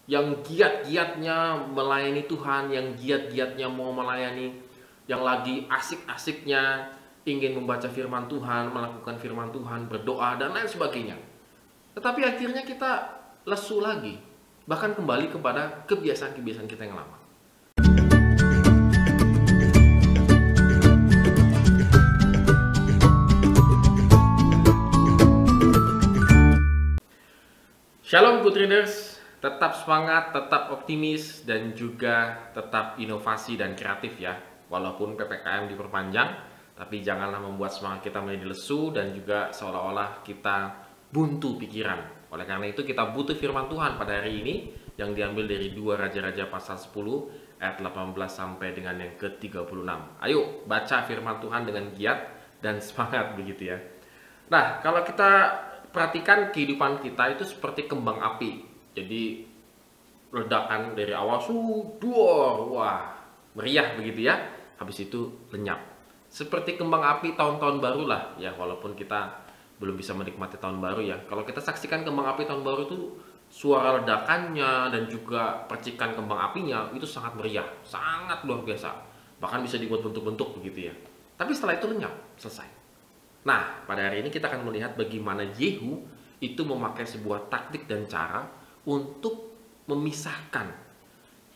yang giat-giatnya melayani Tuhan, yang giat-giatnya mau melayani, yang lagi asik-asiknya ingin membaca firman Tuhan, melakukan firman Tuhan, berdoa, dan lain sebagainya. Tetapi akhirnya kita lesu lagi, bahkan kembali kepada kebiasaan-kebiasaan kita yang lama. Shalom Good Readers, tetap semangat, tetap optimis, dan juga tetap inovasi dan kreatif ya. Walaupun PPKM diperpanjang, tapi janganlah membuat semangat kita menjadi lesu dan juga seolah-olah kita buntu pikiran. Oleh karena itu kita butuh firman Tuhan pada hari ini yang diambil dari 2 Raja-Raja pasal 10 ayat 18 sampai dengan yang ke-36. Ayo baca firman Tuhan dengan giat dan semangat begitu ya. Nah, kalau kita perhatikan kehidupan kita itu seperti kembang api. Jadi ledakan dari awal sudah, wah, meriah begitu ya. Habis itu lenyap. Seperti kembang api tahun-tahun baru lah ya, walaupun kita belum bisa menikmati tahun baru ya. Kalau kita saksikan kembang api tahun baru itu suara ledakannya dan juga percikan kembang apinya itu sangat meriah, sangat luar biasa. Bahkan bisa dibuat bentuk-bentuk begitu ya. Tapi setelah itu lenyap, selesai. Nah, pada hari ini kita akan melihat bagaimana Yehu itu memakai sebuah taktik dan cara untuk memisahkan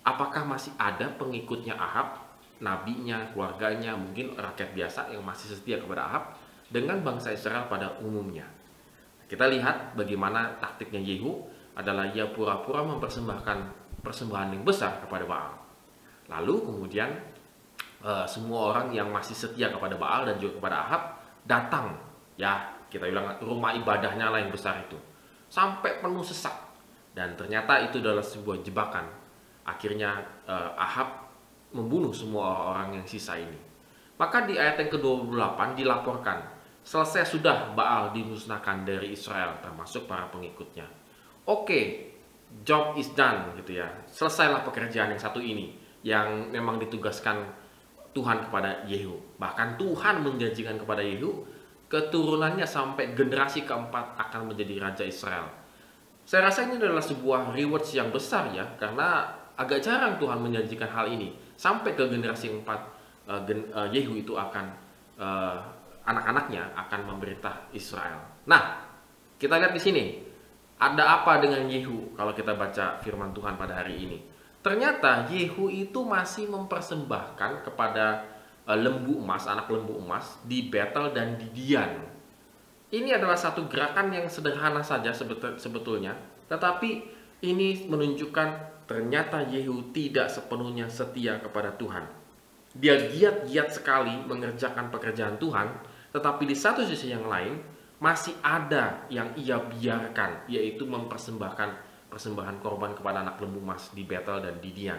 apakah masih ada pengikutnya Ahab, nabinya, keluarganya, mungkin rakyat biasa yang masih setia kepada Ahab, dengan bangsa Israel pada umumnya. Kita lihat bagaimana taktiknya Yehu adalah ia pura-pura mempersembahkan persembahan yang besar kepada Baal. Lalu kemudian semua orang yang masih setia kepada Baal dan juga kepada Ahab datang, ya kita bilang rumah ibadahnya lah yang besar itu, sampai penuh sesak. Dan ternyata itu adalah sebuah jebakan. Akhirnya Ahab membunuh semua orang yang sisa ini. Maka di ayat yang ke-28 dilaporkan, selesai sudah Baal dimusnahkan dari Israel, termasuk para pengikutnya. Oke, job is done gitu ya. Selesailah pekerjaan yang satu ini, yang memang ditugaskan Tuhan kepada Yehu. Bahkan Tuhan menjanjikan kepada Yehu keturunannya sampai generasi keempat akan menjadi raja Israel. Saya rasa ini adalah sebuah rewards yang besar ya, karena agak jarang Tuhan menjanjikan hal ini sampai ke generasi keempat. Yehu itu akan anak-anaknya akan memerintah Israel. Nah, kita lihat di sini ada apa dengan Yehu kalau kita baca firman Tuhan pada hari ini. Ternyata Yehu itu masih mempersembahkan kepada lembu emas, anak lembu emas di Betel dan di Dian. Ini adalah satu gerakan yang sederhana saja sebetulnya, tetapi ini menunjukkan ternyata Yehu tidak sepenuhnya setia kepada Tuhan. Dia giat-giat sekali mengerjakan pekerjaan Tuhan, tetapi di satu sisi yang lain masih ada yang ia biarkan, yaitu mempersembahkan persembahan korban kepada anak lembu emas di Betel dan di Dian.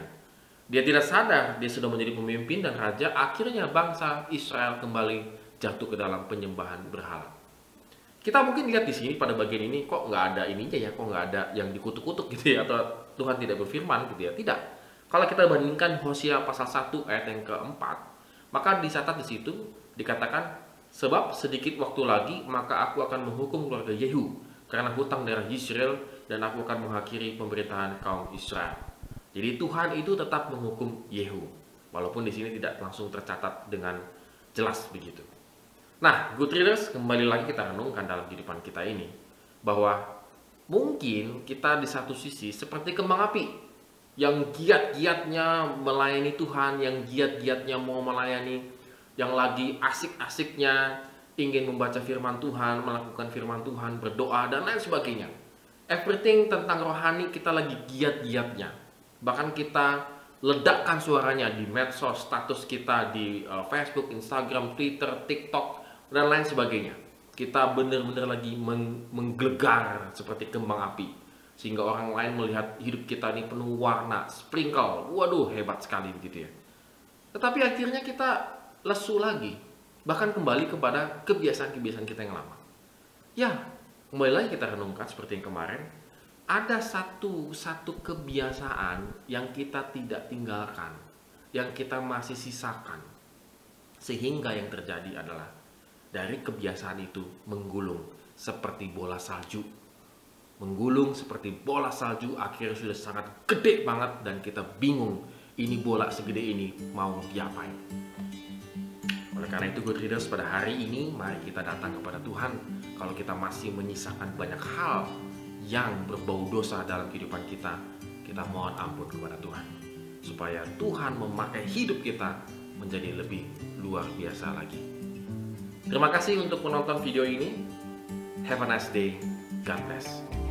Dia tidak sadar dia sudah menjadi pemimpin dan raja, akhirnya bangsa Israel kembali jatuh ke dalam penyembahan berhala. Kita mungkin lihat di sini pada bagian ini kok nggak ada ininya ya, kok nggak ada yang dikutuk-kutuk gitu ya, atau Tuhan tidak berfirman gitu ya. Tidak. Kalau kita bandingkan Hosea pasal 1 ayat yang keempat, maka dicatat di situ dikatakan, sebab sedikit waktu lagi maka aku akan menghukum keluarga Yehu karena hutang darah Yisrael, dan aku akan mengakhiri pemerintahan kaum Israel. Jadi Tuhan itu tetap menghukum Yehu, walaupun di sini tidak langsung tercatat dengan jelas begitu. Nah, good readers, kembali lagi kita renungkan dalam kehidupan kita ini, bahwa mungkin kita di satu sisi seperti kembang api, yang giat-giatnya melayani Tuhan, yang giat-giatnya mau melayani, yang lagi asik-asiknya ingin membaca firman Tuhan, melakukan firman Tuhan, berdoa, dan lain sebagainya. Everything tentang rohani kita lagi giat-giatnya. Bahkan kita ledakkan suaranya di medsos, status kita di Facebook, Instagram, Twitter, TikTok, dan lain sebagainya. Kita benar-benar lagi menggelegar seperti kembang api. Sehingga orang lain melihat hidup kita ini penuh warna, sprinkle. Waduh, hebat sekali begitu ya. Tetapi akhirnya kita lesu lagi. Bahkan kembali kepada kebiasaan-kebiasaan kita yang lama. Ya, kembali lagi kita renungkan seperti yang kemarin, ada satu kebiasaan yang kita tidak tinggalkan, yang kita masih sisakan. Sehingga yang terjadi adalah dari kebiasaan itu menggulung seperti bola salju. menggulung seperti bola salju, akhirnya sudah sangat gede banget dan kita bingung ini bola segede ini mau diapain. Oleh karena itu good readers, pada hari ini mari kita datang kepada Tuhan. Kalau kita masih menyisakan banyak hal yang berbau dosa dalam kehidupan kita, kita mohon ampun kepada Tuhan, supaya Tuhan memakai hidup kita menjadi lebih luar biasa lagi. Terima kasih untuk menonton video ini. Have a nice day. God bless.